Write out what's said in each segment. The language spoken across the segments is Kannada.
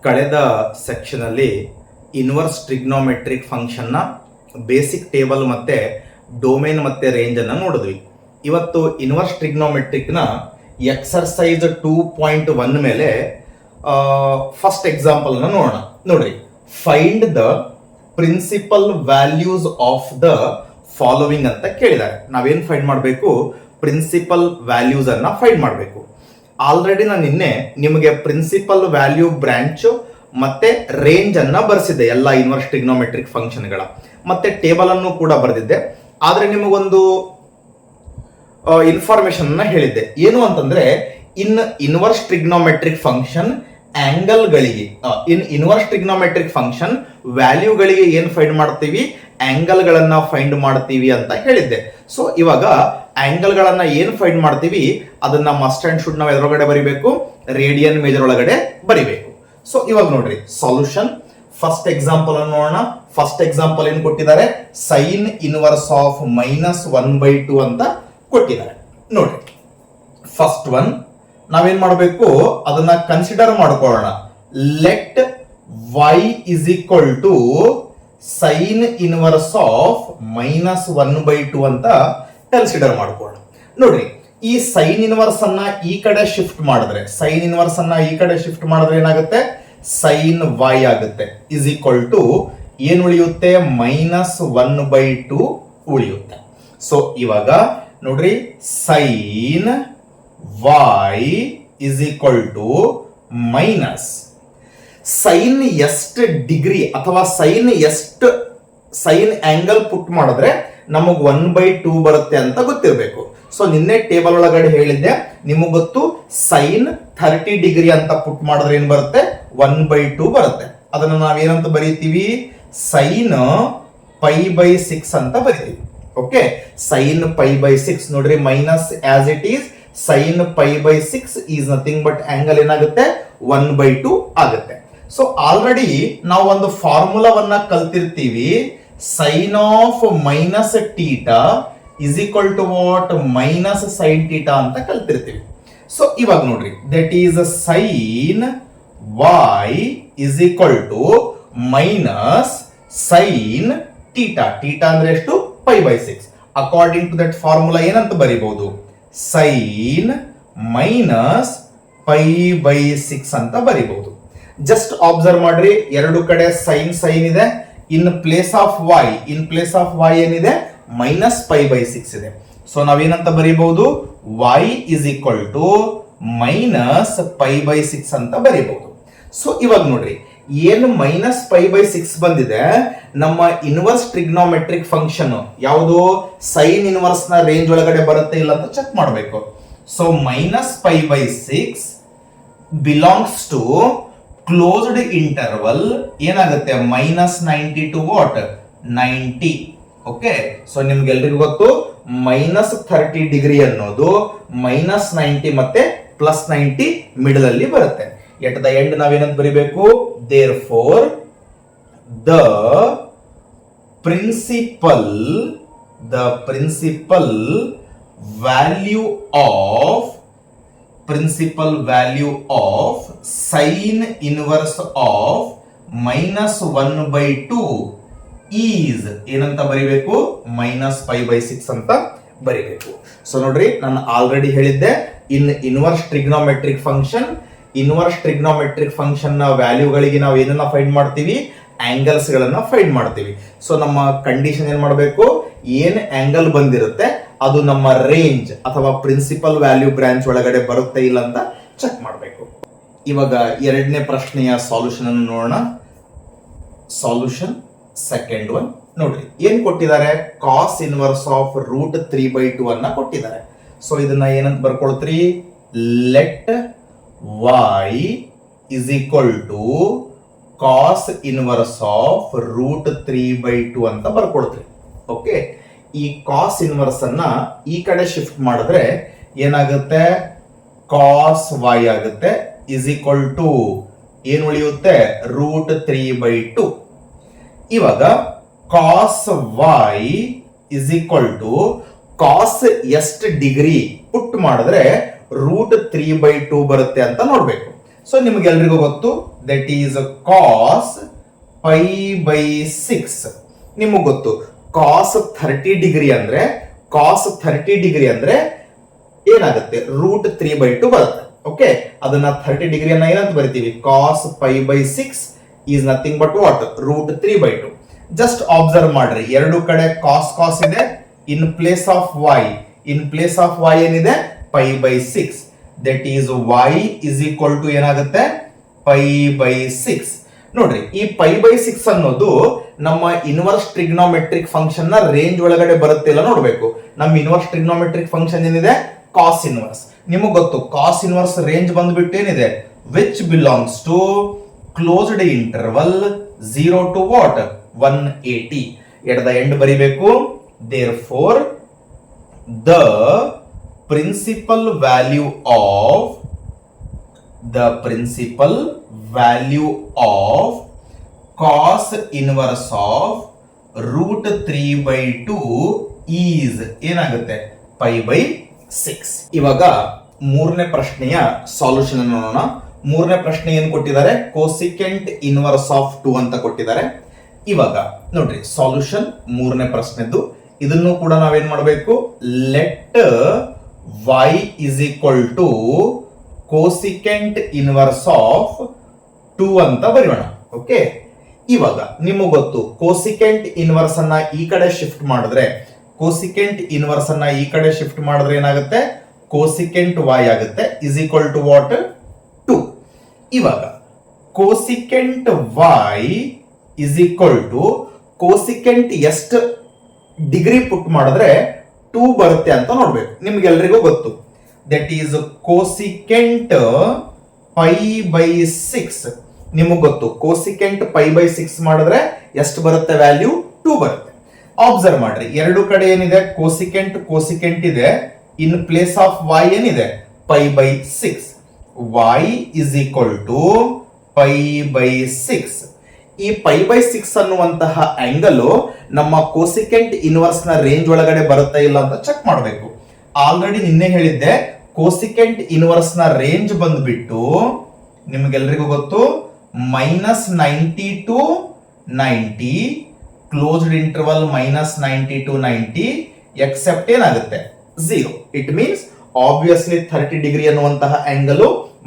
ಕಳೆದ ಸೆಕ್ಷನಲ್ಲಿ ಇನ್ವರ್ಸ್ ಟ್ರಿಗ್ನೋಮೆಟ್ರಿಕ್ ಫಂಕ್ಷನ್ನ ಬೇಸಿಕ್ ಟೇಬಲ್ ಮತ್ತೆ ಡೊಮೇನ್ ಮತ್ತೆ ರೇಂಜ್ ಅನ್ನು ನೋಡಿದ್ವಿ. ಇವತ್ತು ಇನ್ವರ್ಸ್ ಟ್ರಿಗ್ನೋಮೆಟ್ರಿಕ್ನ ಎಕ್ಸರ್ಸೈಸ್ 2.1 ಮೇಲೆ ಫಸ್ಟ್ ಎಕ್ಸಾಂಪಲ್ ಅನ್ನು ನೋಡೋಣ. ನೋಡ್ರಿ, find the principal values of the following ಅಂತ ಕೇಳಿದ್ದಾರೆ. ನಾವೇನ್ ಫೈಂಡ್ ಮಾಡಬೇಕು? ಪ್ರಿನ್ಸಿಪಲ್ ವ್ಯಾಲ್ಯೂಸ್ ಅನ್ನ ಫೈಂಡ್ ಮಾಡಬೇಕು. ಆಲ್ರೆಡಿ ನಾನು ನಿನ್ನೆ ನಿಮಗೆ ಪ್ರಿನ್ಸಿಪಲ್ ವ್ಯಾಲ್ಯೂ ಬ್ರಾಂಚ್ ಮತ್ತೆ ರೇಂಜ್ ಅನ್ನ ಬರೆಸಿದ್ದೆ ಎಲ್ಲ ಇನ್ವರ್ಸ್ ಟ್ರಿಗ್ನೋಮೆಟ್ರಿಕ್ ಫಂಕ್ಷನ್ಗಳ, ಮತ್ತೆ ಟೇಬಲ್ ಅನ್ನು ಕೂಡ ಬರೆದಿದ್ದೆ. ಆದ್ರೆ ನಿಮಗೊಂದು ಇನ್ಫಾರ್ಮೇಶನ್ ಅನ್ನ ಹೇಳಿದ್ದೆ. ಏನು ಅಂತಂದ್ರೆ, ಇನ್ವರ್ಸ್ ಟ್ರಿಗ್ನೋಮೆಟ್ರಿಕ್ ಫಂಕ್ಷನ್ ಆಂಗಲ್ಗಳಿಗೆ ಇನ್ವರ್ಸ್ ಟ್ರಿಗ್ನೋಮೆಟ್ರಿಕ್ ಫಂಕ್ಷನ್ ವ್ಯಾಲ್ಯೂಗಳಿಗೆ ಏನ್ ಫೈಂಡ್ ಮಾಡ್ತೀವಿ? ಆಂಗಲ್ ಗಳನ್ನ ಫೈಂಡ್ ಮಾಡ್ತೀವಿ ಅಂತ ಹೇಳಿದ್ದೆ. ಸೊ ಇವಾಗ ಆಂಗಲ್ ಗಳನ್ನ ಏನ್ ಫೈಂಡ್ ಮಾಡ್ತೀವಿ ಅದನ್ನ ಮಸ್ಟ್ ಅಂಡ್ ಶುಡ್ ನಾವು ಎದರೊಳಗಡೆ ಬರಿಬೇಕು? ರೇಡಿಯನ್ ಮೇಜರ್ ಒಳಗಡೆ ಬರಿಬೇಕು. ಸೊ ಇವಾಗ ನೋಡ್ರಿ, ಸೊಲ್ಯೂಷನ್ ಫಸ್ಟ್ ಎಕ್ಸಾಂಪಲ್ ಅನ್ನು ನೋಡೋಣ. ಫಸ್ಟ್ ಎಕ್ಸಾಂಪಲ್ ಏನ್ ಕೊಟ್ಟಿದ್ದಾರೆ? ಸೈನ್ ಇನ್ವರ್ಸ್ ಆಫ್ -1/2 ಅಂತ ಕೊಟ್ಟಿದ್ದಾರೆ. ನೋಡ್ರಿ, ಫಸ್ಟ್ ಒನ್ ನಾವೇನ್ ಮಾಡಬೇಕು? ಅದನ್ನ ಕನ್ಸಿಡರ್ ಮಾಡ್ಕೊಳ್ಳೋಣ. Let y is equal to sine inverse of -1/2 ಅಂತ ಕನ್ಸಿಡರ್ ಮಾಡ್ಕೊಳ್ಳೋಣ. ನೋಡ್ರಿ, ಈ ಸೈನ್ ಇನ್ವರ್ಸ್ ಅನ್ನ ಈ ಕಡೆ ಶಿಫ್ಟ್ ಮಾಡಿದ್ರೆ, ಸೈನ್ ಇನ್ವರ್ಸ್ ಅನ್ನ ಈ ಕಡೆ ಶಿಫ್ಟ್ ಮಾಡಿದ್ರೆ ಏನಾಗುತ್ತೆ? ಸೈನ್ y ಆಗುತ್ತೆ. ಇಸ್ ಈಕ್ವಲ್ ಟು ಏನ್ ಉಳಿಯುತ್ತೆ? -1/2 ಉಳಿಯುತ್ತೆ. ಸೊ ಇವಾಗ ನೋಡ್ರಿ, sine y is equal to minus sine ಎಷ್ಟು ಡಿಗ್ರಿ ಅಥವಾ ಸೈನ್ ಆಂಗಲ್ ಪುಟ್ ಮಾಡಿದ್ರೆ ನಮಗ್ 1/2 ಬರುತ್ತೆ ಅಂತ ಗೊತ್ತಿರಬೇಕು. ಸೊ ನಿನ್ನೆ ಟೇಬಲ್ ಒಳಗಡೆ ಹೇಳಿದ್ದೆ, ನಿಮಗ್ ಗೊತ್ತು ಸೈನ್ 30 ಡಿಗ್ರಿ ಅಂತ ಪುಟ್ ಮಾಡಿದ್ರೆ ಏನ್ ಬರುತ್ತೆ? 1/2 ಬರುತ್ತೆ. ಅದನ್ನ ನಾವೇನಂತ ಬರೀತೀವಿ? ಸೈನ್ π/6 ಅಂತ ಬರೀತೀವಿ. Okay, sine π/6. ನೋಡ್ರಿ, minus as it is sine π/6 is nothing but angle ಏನಾಗುತ್ತೆ? 1/2 ಆಗುತ್ತೆ. ಸೊ ಆಲ್ರೆಡಿ ನಾವು ಒಂದು ಫಾರ್ಮುಲಾವನ್ನ ಕಲ್ತಿರ್ತೀವಿ. Sine of minus theta is equal to what? Minus sine theta ಅಂತ ಕಲ್ತಿರ್ತೀವಿ. ಸೊ ಇವಾಗ ನೋಡ್ರಿ, that is sine y is equal to minus sine theta. Theta ಅಂದ್ರೆ ಎಷ್ಟು? π/6. ಅಕಾರ್ಡಿಂಗ್ ಟು ದಟ್ ಫಾರ್ಮುಲಾ ಏನಂತ ಬರೀಬಹುದು? ಸೈನ್ ಮೈನಸ್ π/6 ಅಂತ ಬರೀಬಹುದು. ಜಸ್ಟ್ ಅಬ್ಸರ್ವ್ ಮಾಡ್ರಿ, ಎರಡು ಕಡೆ ಸೈನ್ ಇದೆ. ಇನ್ ಪ್ಲೇಸ್ ಆಫ್ y ಏನಿದೆ? ಮೈನಸ್ π/6 ಇದೆ. ಸೊ ನಾವೇನಂತ ಬರೀಬಹುದು? y is equal to minus π/6 ಅಂತ ಬರೀಬಹುದು. ಸೊ ಇವಾಗ ನೋಡ್ರಿ, ಏನು ಮೈನಸ್ π/6 ಬಂದಿದೆ, ನಮ್ಮ ಇನ್ವರ್ಸ್ ಟ್ರಿಗ್ನೋಮೆಟ್ರಿಕ್ ಫಂಕ್ಷನ್ ಯಾವುದು? ಸೈನ್ ಇನ್ವರ್ಸ್ ನ ರೇಂಜ್ ಒಳಗಡೆ ಬರುತ್ತೆ ಇಲ್ಲ ಅಂತ ಚೆಕ್ ಮಾಡಬೇಕು. So minus π/6 belongs to closed interval. ಏನಾಗುತ್ತೆ? -90 ಟು ವಾಟ್? 90. ಓಕೆ, ಸೊ ನಿಮ್ಗೆಲ್ರಿಗೂ ಗೊತ್ತು -30 ಡಿಗ್ರಿ ಅನ್ನೋದು -90 ಮತ್ತೆ +90 ಮಿಡಲ್ ಅಲ್ಲಿ ಬರುತ್ತೆ. ಎಟ್ ದ ಎಂಡ್ ನಾವೇನಂತ ಬರೀಬೇಕು? Therefore the principal value of sine inverse of -1/2 is ಏನಂತ ಬರಿಬೇಕು? -π/6 ಅಂತ ಬರಿಬೇಕು. ಸೊ ನೋಡ್ರಿ, ನಾನು ಆಲ್ರೆಡಿ ಹೇಳಿದ್ದೆ, ಇನ್ವರ್ಸ್ ಟ್ರಿಗ್ನೋಮೆಟ್ರಿಕ್ ಫಂಕ್ಷನ್ ನ ವ್ಯಾಲ್ಯೂಗಳಿಗೆ ನಾವು ಏನನ್ನ ಫೈಂಡ್ ಮಾಡ್ತೀವಿ? ಆಂಗಲ್ಸ್ ಗಳನ್ನ ಫೈಂಡ್ ಮಾಡ್ತೀವಿ. ಸೊ ನಮ್ಮ ಕಂಡೀಷನ್ ಏನ್ ಮಾಡಬೇಕು? ಏನ್ ಆಂಗಲ್ ಬಂದಿರುತ್ತೆ ಅದು ನಮ್ಮ ರೇಂಜ್ ಅಥವಾ ಪ್ರಿನ್ಸಿಪಲ್ ವ್ಯಾಲ್ಯೂ ಬ್ರಾಂಚ್ ಒಳಗಡೆ ಬರುತ್ತೆ ಇಲ್ಲ ಅಂತ ಚೆಕ್ ಮಾಡಬೇಕು. ಇವಾಗ ಎರಡನೇ ಪ್ರಶ್ನೆಯ ಸಾಲ್ಯೂಷನ್ ಅನ್ನು ನೋಡೋಣ. ಸಾಲ್ಯೂಷನ್ ಸೆಕೆಂಡ್ ಒನ್ ನೋಡ್ರಿ, ಏನ್ ಕೊಟ್ಟಿದ್ದಾರೆ? ಕಾಸ್ ಇನ್ವರ್ಸ್ ಆಫ್ √3/2 ಅನ್ನ ಕೊಟ್ಟಿದ್ದಾರೆ. ಸೊ ಇದನ್ನ ಏನಂತ ಬರ್ಕೊಳ್ತೀರಿ? Let y is equal to cos inverse of √3/2 ಅಂತ ಬರ್ಕೊಳ್ತೀರಿ. ಓಕೆ, ಈ ಕಾಸ್ ಇನ್ವರ್ಸ್ ಅನ್ನ ಈ ಕಡೆ ಶಿಫ್ಟ್ ಮಾಡಿದ್ರೆ ಏನಾಗುತ್ತೆ? ಕಾಸ್ y ಆಗುತ್ತೆ. ಇಸ್ ಈಕ್ವಲ್ ಟು ಏನ್ ಉಳಿಯುತ್ತೆ? √3/2. ಇವಾಗ ಕಾಸ್ y ಇಸ್ ಈಕ್ವಲ್ ಟು ಕಾಸ್ ಎಷ್ಟು ಡಿಗ್ರಿ ಪುಟ್ ಮಾಡಿದ್ರೆ √3/2 ಬರುತ್ತೆ ಅಂತ ನೋಡ್ಬೇಕು. ಸೊ ನಿಮ್ಗೆಲ್ರಿಗೂ ಗೊತ್ತು that is cos pi by 6. ನಿಮಗೆ ಗೊತ್ತು ಕಾಸ್ 30 ಡಿಗ್ರಿ ಅಂದ್ರೆ ಏನಾಗುತ್ತೆ ರೂಟ್ 3/2 ಬರುತ್ತೆ. ಓಕೆ, ಅದನ್ನ 30 ಡಿಗ್ರಿಯನ್ನ ಏನಂತ ಬರಿತೀವಿ, cos pi by 6 is nothing but what, root 3/2. Just observe ಮಾಡ್ರಿ, ಎರಡು ಕಡೆ ಕಾಸ್ ಇದೆ. ಇನ್ ಪ್ಲೇಸ್ ಆಫ್ y ಏನಿದೆ, pi by 6. That is y is equal to ಏನಾಗುತ್ತೆ, ಪೈ ಬೈ 6. ನೋಡ್ರಿ, ಈ ಪೈ ಬೈ 6 ಅನ್ನೋದು ನಮ್ಮ ಇನ್ವರ್ಸ್ ಟ್ರಿಗ್ನೋಮೆಟ್ರಿಕ್ ಫಂಕ್ಷನ್ ನ ರೇಂಜ್ ಒಳಗಡೆ ಬರುತ್ತೆ ಇಲ್ಲ ನೋಡ್ಬೇಕು. ನಮ್ಮ ಇನ್ವರ್ಸ್ ಟ್ರಿಗ್ನೋಮೆಟ್ರಿಕ್ ಫಂಕ್ಷನ್ ಏನಿದೆ, ಕಾಸ್ ಇನ್ವರ್ಸ್. ನಿಮಗೆ ಗೊತ್ತು ಕಾಸ್ ಇನ್ವರ್ಸ್ ರೇಂಜ್ ಬಂದ್ಬಿಟ್ಟು ಏನಿದೆ, which belongs to closed interval 0 to what, 180. At the end ಬರಿಬೇಕು. therefore the principal value of cos inverse of root 3/2 is ಏನಾಗುತ್ತೆ, ಪೈ ಬೈ 6. ಇವಾಗ ಮೂರನೇ ಪ್ರಶ್ನೆಯ ಸಾಲ್ಯೂಷನ್ ಅನ್ನು ನೋಡೋಣ. ಮೂರನೇ ಪ್ರಶ್ನೆ ಏನು ಕೊಟ್ಟಿದ್ದಾರೆ, ಕೋಸಿಕೆಂಟ್ ಇನ್ವರ್ಸ್ ಆಫ್ 2 ಅಂತ ಕೊಟ್ಟಿದ್ದಾರೆ. ಇವಾಗ ನೋಡ್ರಿ ಸಾಲ್ಯೂಷನ್ ಮೂರನೇ ಪ್ರಶ್ನೆದ್ದು. ಇದನ್ನು ಕೂಡ ನಾವೇನ್ ಮಾಡಬೇಕು, let y is equal to cosecant inverse of 2 ಅಂತ ಬರೆಯೋಣ. ಓಕೆ, ಇವಾಗ ನಿಮಗೆ ಗೊತ್ತು ಕೋಸಿಕೆಂಟ್ ಇನ್ವರ್ಸ್ ಅನ್ನ ಈ ಕಡೆ ಶಿಫ್ಟ್ ಮಾಡಿದ್ರೆ ಏನಾಗುತ್ತೆ, ಕೋಸಿಕೆಂಟ್ y ಆಗುತ್ತೆ ಇಸ್ ಈಕ್ವಲ್ ಟು ವಾಟ್, 2. ಇವಾಗ cosecant y is equal to cosecant ಎಷ್ಟು ಡಿಗ್ರಿ ಪುಟ್ ಮಾಡಿದ್ರೆ 2 ಬರುತ್ತೆ ಅಂತ ನೋಡ್ಬೇಕು. ನಿಮ್ಗೆಲ್ರಿಗೂ ಗೊತ್ತು, that is cosecant pi by 6. ನಿಮಗೆ ಗೊತ್ತು ಕೋಸಿಕೆಂಟ್ ಪೈ ಬೈ 6 ಮಾಡಿದ್ರೆ ಎಷ್ಟು ಬರುತ್ತೆ ವ್ಯಾಲ್ಯೂ, 2 ಬರುತ್ತೆ. ಅಬ್ಸರ್ವ್ ಮಾಡ್ರಿ, ಎರಡು ಕಡೆ ಏನಿದೆ, ಕೋಸಿಕೆಂಟ್ ಇದೆ. ಇನ್ ಪ್ಲೇಸ್ ಆಫ್ y ಏನಿದೆ, pi by 6. y is equal to pi by 6. ಈ ಪೈ ಬೈ 6 ಅನ್ನುವಂತಹ ಆಂಗಲ್ ನಮ್ಮ ಕೋಸಿಕೆಂಟ್ ಇನ್ವರ್ಸ್ ನ ರೇಂಜ್ ಒಳಗಡೆ ಬರುತ್ತಾ ಇಲ್ಲ ಅಂತ ಚೆಕ್ ಮಾಡಬೇಕು. ಆಲ್ರೆಡಿ ನಿನ್ನೆ ಹೇಳಿದ್ದೆ, ಕೋಸಿಕೆಂಟ್ ಇನ್ವರ್ಸ್ ನ ರೇಂಜ್ ಬಂದ್ಬಿಟ್ಟು ನಿಮ್ಗೆಲ್ರಿಗೂ ಗೊತ್ತು, -90 to 90, closed interval -90 to 90, except ಏನಾಗುತ್ತೆ 0. ಇಟ್ ಮೀನ್ಸ್ ಆಬ್ವಿಯಸ್ಲಿ 30 ಡಿಗ್ರಿ ಅನ್ನುವಂತಹ ಆಂಗಲ್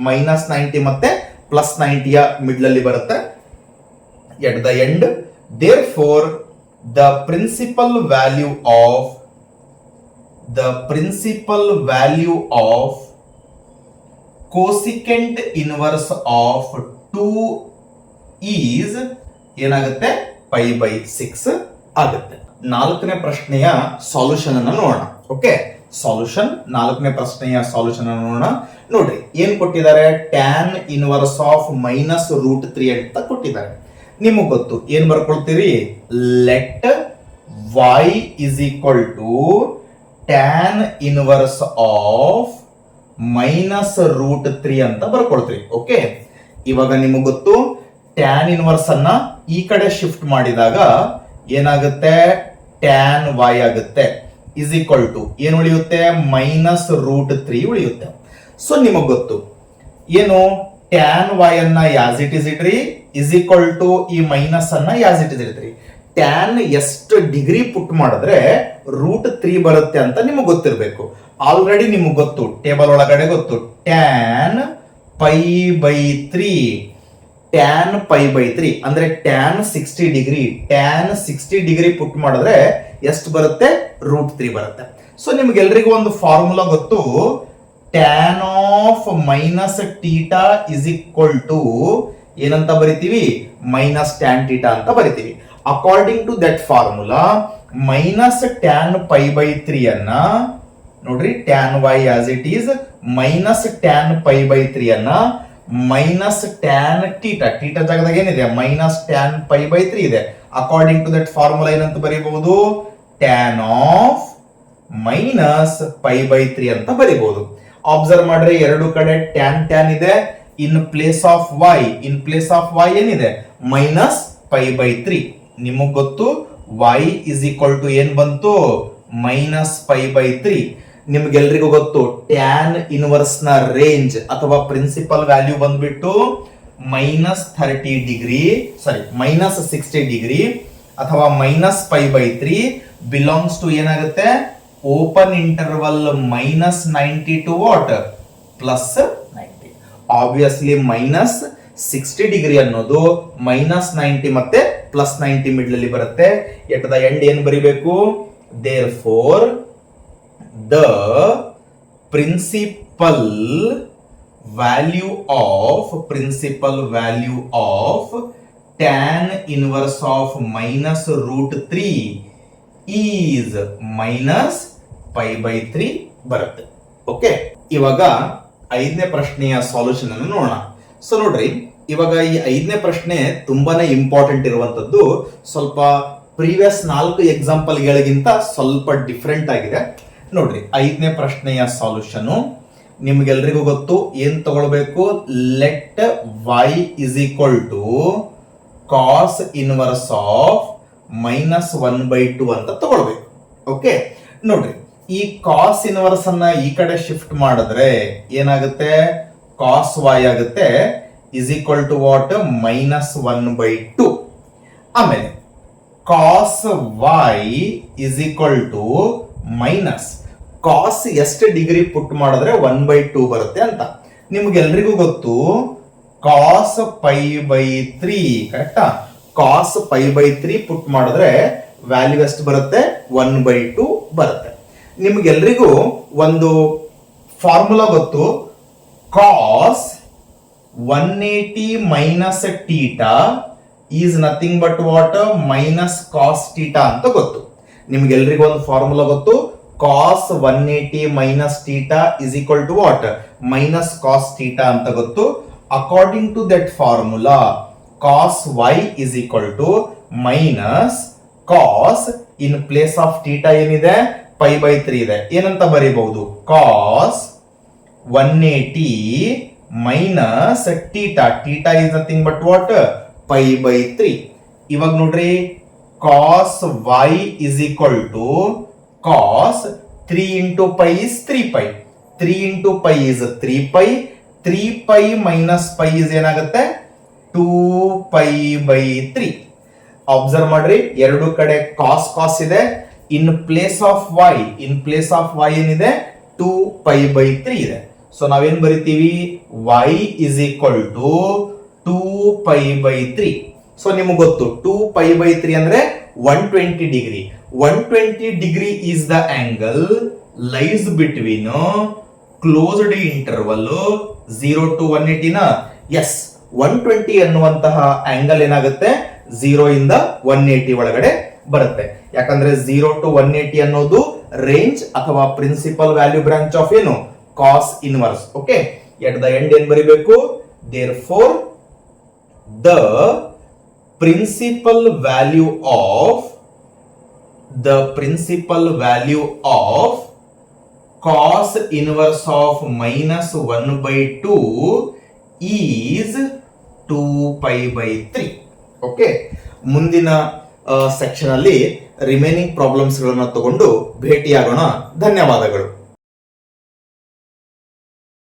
-90 ಮತ್ತೆ +90 ಮಿಡ್ಲ್ ಅಲ್ಲಿ ಬರುತ್ತೆ. At the end, therefore the principal value of cosecant inverse of 2 is ಏನಾಗುತ್ತೆ, ಪೈ ಬೈ 6 ಆಗುತ್ತೆ. ನಾಲ್ಕನೇ ಪ್ರಶ್ನೆಯ ಸಾಲ್ಯೂಷನ್ ಅನ್ನು ನೋಡೋಣ. ಓಕೆ, ನಾಲ್ಕನೇ ಪ್ರಶ್ನೆಯ ಸಾಲ್ಯೂಷನ್ ಅನ್ನು ನೋಡೋಣ. ನೋಡ್ರಿ ಏನ್ ಕೊಟ್ಟಿದ್ದಾರೆ, ಟ್ಯಾನ್ ಇನ್ವರ್ಸ್ ಆಫ್ -√3 ಅಂತ ಕೊಟ್ಟಿದ್ದಾರೆ. ನಿಮಗೆ ಗೊತ್ತು ಏನ್ ಬರ್ಕೊಳ್ತೀರಿ, let y is equal to tan inverse of -√3 ಅಂತ ಬರ್ಕೊಳ್ತೀರಿ. ಓಕೆ, ಇವಾಗ ನಿಮಗೆ ಗೊತ್ತು ಟ್ಯಾನ್ ಇನ್ವರ್ಸ್ ಅನ್ನ ಈ ಕಡೆ ಶಿಫ್ಟ್ ಮಾಡಿದಾಗ ಏನಾಗುತ್ತೆ, ಟ್ಯಾನ್ y ಆಗುತ್ತೆ ಇಸ್ ಈಕ್ವಲ್ ಟು ಏನು ಉಳಿಯುತ್ತೆ, -√3 ಉಳಿಯುತ್ತೆ. ಸೊ ನಿಮಗೆ ಗೊತ್ತು ಏನು, ಟ್ಯಾನ್ y ಅನ್ನ ಯಾಸ್ ಇಟ್ ಇಸ್ ಇಟ್ರಿ ಇಸ್ ಈಕ್ವಲ್ ಟು ಈ ಮೈನಸ್ ಅನ್ನ ಯಾಸ್ ಇಟ್ ಇಸ್ ಇರ್ತೀರಿ. ಟ್ಯಾನ್ ಎಷ್ಟು ಡಿಗ್ರಿ ಪುಟ್ ಮಾಡಿದ್ರೆ √3 ಬರುತ್ತೆ ಅಂತ ನಿಮಗೆ ಗೊತ್ತಿರಬೇಕು. ಆಲ್ರೆಡಿ ನಿಮಗೆ ಗೊತ್ತು, ಟೇಬಲ್ ಒಳಗಡೆ ಗೊತ್ತು, ಟ್ಯಾನ್ ಪೈ ಬೈ 3 ಅಂದ್ರೆ ಟ್ಯಾನ್ 60 ಡಿಗ್ರಿ ಪುಟ್ ಮಾಡಿದ್ರೆ ಎಷ್ಟು ಬರುತ್ತೆ, √3 ಬರುತ್ತೆ. ಸೊ ನಿಮ್ಗೆಲ್ರಿಗೂ ಒಂದು ಫಾರ್ಮುಲಾ ಗೊತ್ತು, tan of -θ is equal to ಏನಂತ ಬರಿತೀವಿ, -tan θ ಅಂತ ಬರಿತೀವಿ. According to that formula -tan pi by 3 ಅನ್ನ ನೋಡ್ರಿ, tan y as it is -tan pi by 3 ಅನ್ನ -tan θ ಜಾಗದಾಗ ಏನಿದೆ, -tan ಪೈ ಬೈ 3 ಇದೆ. ಅಕಾರ್ಡಿಂಗ್ ಟು ದಟ್ ಫಾರ್ಮುಲಾ ಏನಂತ ಬರೀಬಹುದು, ಟ್ಯಾನ್ ಆಫ್ -π ಬೈ 3 ಅಂತ ಬರೀಬಹುದು. ಅಬ್ಸರ್ವ್ ಮಾಡ್ರೆ ಎರಡು ಕಡೆ ಟ್ಯಾನ್ ಇದೆ. ಇನ್ ಪ್ಲೇಸ್ ಆಫ್ y ಏನಿದೆ, -π ಬೈ 3. ನಿಮಗ್ ಗೊತ್ತು y ಇಸ್ ಈಕ್ವಲ್ ಟು ಏನ್ ಬಂತು, -π ಬೈ 3. ನಿಮ್ಗೆಲ್ರಿಗೂ ಗೊತ್ತು ಟ್ಯಾನ್ ಇನ್ವರ್ಸ್ ನ ರೇಂಜ್ ಅಥವಾ ಪ್ರಿನ್ಸಿಪಲ್ ವ್ಯಾಲ್ಯೂ ಬಂದ್ಬಿಟ್ಟು ಮೈನಸ್ 60 ಡಿಗ್ರಿ ಅಥವಾ minus pi by 3 belongs to ಏನಾಗುತ್ತೆ open interval minus 90 to what plus 90. Obviously minus 60 degree ಅನ್ನೋದು ಮೈನಸ್ 90 ಮತ್ತೆ ಪ್ಲಸ್ 90 ಮಿಡ್ಲ್ ಅಲ್ಲಿ ಬರುತ್ತೆ. ಎಟ್ ದ ಎಂಡ್ ಏನ್ ಬರಿಬೇಕು? Therefore the principal value of tan inverse of minus root 3 is minus pi by 3 ಬರುತ್ತೆ. ಓಕೆ, ಇವಾಗ 5ನೇ ಪ್ರಶ್ನೆಯ ಸಾಲ್ಯೂಷನ್ ಅನ್ನು ನೋಡೋಣ. ಸೊ ನೋಡ್ರಿ, ಇವಾಗ ಈ 5ನೇ ಪ್ರಶ್ನೆ ತುಂಬಾನೇ ಇಂಪಾರ್ಟೆಂಟ್ ಇರುವಂತದ್ದು. ಸ್ವಲ್ಪ ಪ್ರೀವಿಯಸ್ 4 ಎಕ್ಸಾಂಪಲ್ಗಳಿಗಿಂತ ಸ್ವಲ್ಪ ಡಿಫ್ರೆಂಟ್ ಆಗಿದೆ. ನೋಡ್ರಿ, 5ನೇ ಪ್ರಶ್ನೆಯ ಸಾಲ್ಯೂಷನ್ ನಿಮ್ಗೆಲ್ರಿಗೂ ಗೊತ್ತು. ಏನ್ ತಗೊಳ್ಬೇಕು? Let y is equal to cos inverse of minus 1/2 ಅಂತ ತಗೊಳ್ಬೇಕು. ಓಕೆ, ನೋಡ್ರಿ, ಈ ಕಾಸ್ ಇನ್ವರ್ಸ್ ಅನ್ನ ಈ ಕಡೆ ಶಿಫ್ಟ್ ಮಾಡಿದ್ರೆ ಏನಾಗುತ್ತೆ? ಕಾಸ್ y ಆಗುತ್ತೆ is equal to what? Minus 1/2. ಆಮೇಲೆ cos y is equal to minus cos ಎಷ್ಟು ಡಿಗ್ರಿ ಪುಟ್ ಮಾಡಿದ್ರೆ 1/2 ಬರುತ್ತೆ ಅಂತ ನಿಮ್ಗೆಲ್ರಿಗೂ ಗೊತ್ತು. ಕಾಸ್ ಪೈ ಬೈ 3 ಕರೆಕ್ಟಾ? ಕಾಸ್ ಪೈ ಬೈ 3 ಪುಟ್ ಮಾಡಿದ್ರೆ ವ್ಯಾಲ್ಯೂ ಎಷ್ಟು ಬರುತ್ತೆ? 1/2 ಬರುತ್ತೆ. ನಿಮ್ಗೆಲ್ರಿಗೂ ಒಂದು ಫಾರ್ಮುಲಾ ಗೊತ್ತು. Cos 180 minus theta is nothing but what? Minus cos theta ಅಂತ ಗೊತ್ತು. ನಿಮ್ಗೆಲ್ರಿಗೂ ಒಂದು ಫಾರ್ಮುಲಾ ಗೊತ್ತು. Cos 180 minus theta is equal to what? Minus cos theta ಅಂತ ಗೊತ್ತು. According to that formula cos y is equal to minus cos in place of theta ಏನಿದೆ? ಪೈ ಬೈ 3 ಇದೆ. ಏನಂತ ಬರೀಬಹುದು? Cos 180 minus theta. Theta is nothing but what? Pi by 3. ಇವಾಗ ನೋಡ್ರಿ, ಕಾಸ್ y is equal to cos 3 into pi is 3 pi. 3 into pi is 3 pi. 3 pi minus pi is ಏನಾಗುತ್ತೆ? 2 ಪೈ ಬೈ 3. ಅಬ್ಸರ್ವ್ ಮಾಡ್ರಿ, ಎರಡು ಕಡೆ ಕಾಸ್ ಕಾಸ್ ಇದೆ. ಇನ್ ಪ್ಲೇಸ್ ಆಫ್ y ಏನಿದೆ? 2 ಪೈ ಬೈ 3 ಇದೆ. ಸೊ ನಾವೇನ್ ಬರಿತೀವಿ? y is equal to 2 pi by 3. So ನಿಮಗೆ ಗೊತ್ತು 2 ಪೈ ಬೈ 3 ಅಂದ್ರೆ 120 degree. 120 degree is the angle lies between closed interval 0 to 180 ನ. ಎಸ್, 120 ಅನ್ನುವಂತಹ ಆಂಗಲ್ ಏನಾಗುತ್ತೆ? 0 ಇಂದ 180 ಒಳಗಡೆ ಬರುತ್ತೆ. ಯಾಕಂದ್ರೆ 0 ಟು 180 ಅನ್ನೋದು ರೇಂಜ್ ಅಥವಾ ಪ್ರಿನ್ಸಿಪಲ್ ವ್ಯಾಲ್ಯೂ ಬ್ರಾಂಚ್ ಆಫ್ ಏನು? Cos inverse. Okay, at the end ಏನ್ ಬರಿಬೇಕು? Therefore the principal value of cos inverse of minus 1/2 is 2 pi by 3. Okay, ಮುಂದಿನ ಸೆಕ್ಷನ್ ಅಲ್ಲಿ ರಿಮೈನಿಂಗ್ ಪ್ರಾಬ್ಲಮ್ಸ್ ಗಳನ್ನ ತಗೊಂಡು ಭೇಟಿಯಾಗೋಣ. ಧನ್ಯವಾದಗಳು.